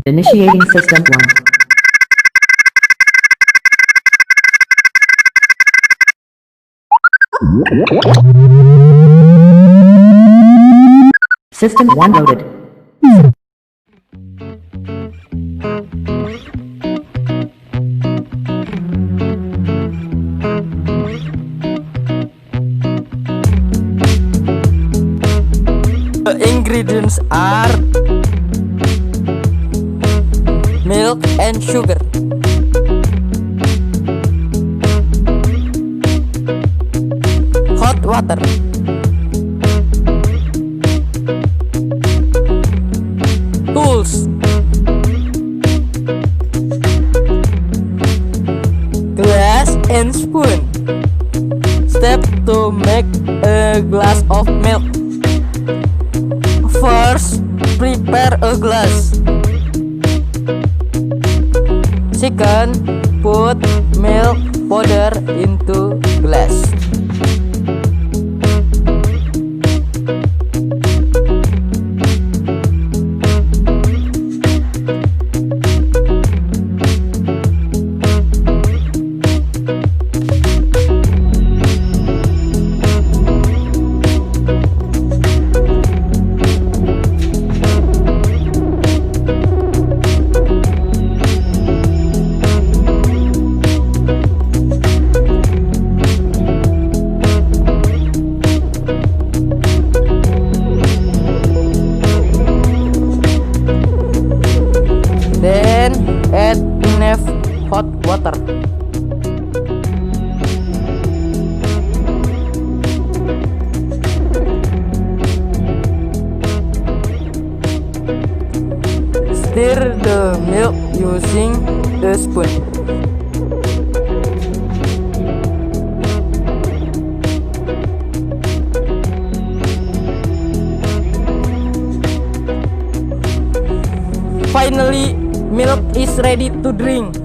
Initiating system 1. System 1 loaded. The ingredients are milk and sugar. Hot water. Tools. Glass and spoon. Step to make a glass of milk. First, prepare a glass. Second, put milk powder into glass. Then add enough hot water. Stir the milk using a spoon. Finally, milk is ready to drink.